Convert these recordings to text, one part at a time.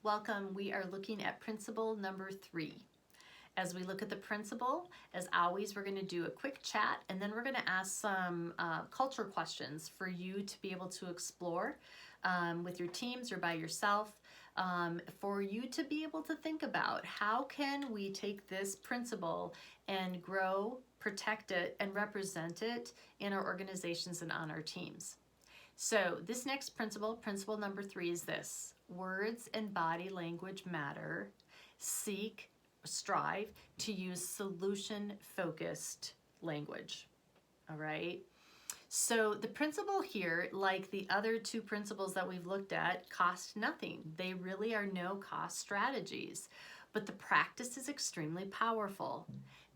Welcome. We are looking at principle number 3. As we look at the principle, as always, we're going to do a quick chat and then we're going to ask some culture questions for you to be able to explore with your teams or by yourself, for you to be able to think about how can we take this principle and grow, protect it, and represent it in our organizations and on our teams. So this next principle, principle number 3, is this: words and body language matter. Strive to use solution-focused language. All right. So the principle here, like the other 2 principles that we've looked at, cost nothing. They really are no-cost strategies. But the practice is extremely powerful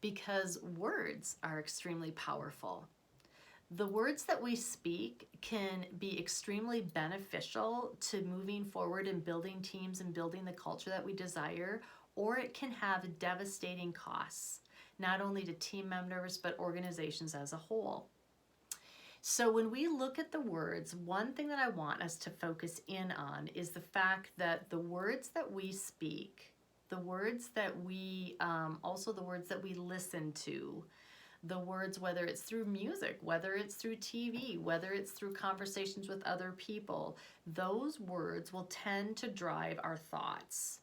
because words are extremely powerful. The words that we speak can be extremely beneficial to moving forward and building teams and building the culture that we desire, or it can have devastating costs, not only to team members, but organizations as a whole. So when we look at the words, one thing that I want us to focus in on is the fact that the words that we speak, the words that we, also the words that we listen to, the words, whether it's through music, whether it's through TV, whether it's through conversations with other people, those words will tend to drive our thoughts.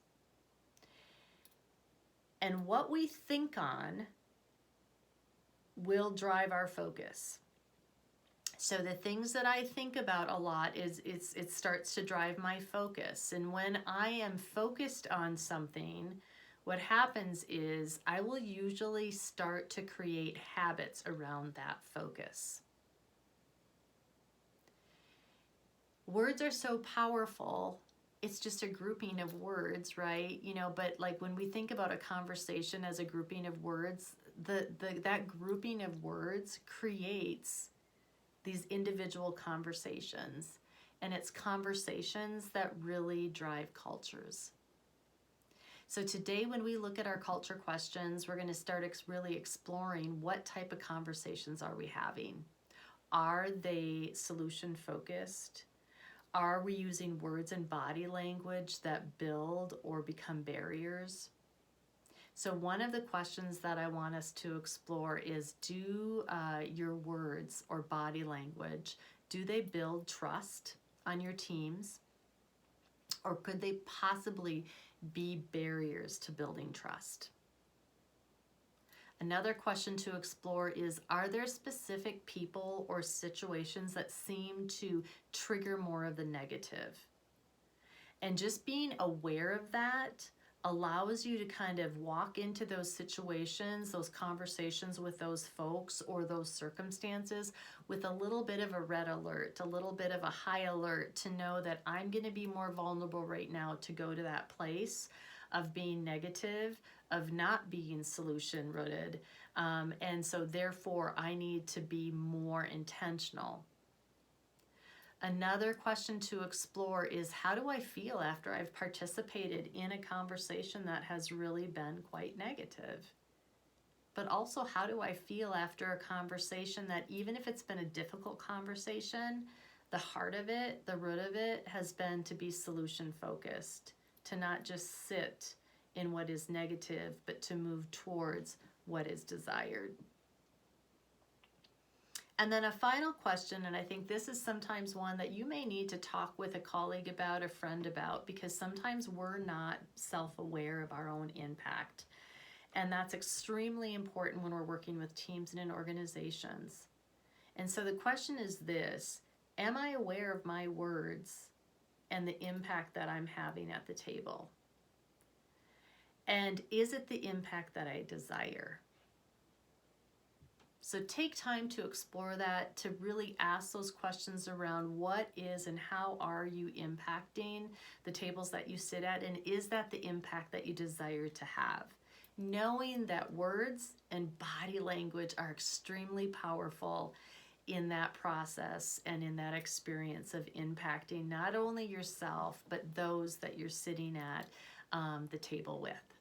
And what we think on will drive our focus. So the things that I think about a lot it starts to drive my focus. And when I am focused on something, what happens is I will usually start to create habits around that focus. Words are so powerful. It's just a grouping of words, right? But like when we think about a conversation as a grouping of words, that grouping of words creates these individual conversations. And it's conversations that really drive cultures. So today when we look at our culture questions, we're going to start really exploring what type of conversations are we having. Are they solution focused? Are we using words and body language that build or become barriers? So one of the questions that I want us to explore is, do your words or body language, do they build trust on your teams? Or could they possibly be barriers to building trust? Another question to explore is, are there specific people or situations that seem to trigger more of the negative? And just being aware of that allows you to kind of walk into those situations, those conversations with those folks or those circumstances with a little bit of a red alert, a little bit of a high alert to know that I'm going to be more vulnerable right now to go to that place of being negative, of not being solution rooted. And so therefore I need to be more intentional. Another question to explore is, how do I feel after I've participated in a conversation that has really been quite negative? But also, how do I feel after a conversation that, even if it's been a difficult conversation, the heart of it, the root of it, has been to be solution focused, to not just sit in what is negative, but to move towards what is desired. And then a final question, and I think this is sometimes one that you may need to talk with a colleague about, a friend about, because sometimes we're not self-aware of our own impact. And that's extremely important when we're working with teams and in organizations. And so the question is this: am I aware of my words and the impact that I'm having at the table? And is it the impact that I desire? So take time to explore that, to really ask those questions around what is and how are you impacting the tables that you sit at, and is that the impact that you desire to have? Knowing that words and body language are extremely powerful in that process and in that experience of impacting not only yourself, but those that you're sitting at the table with.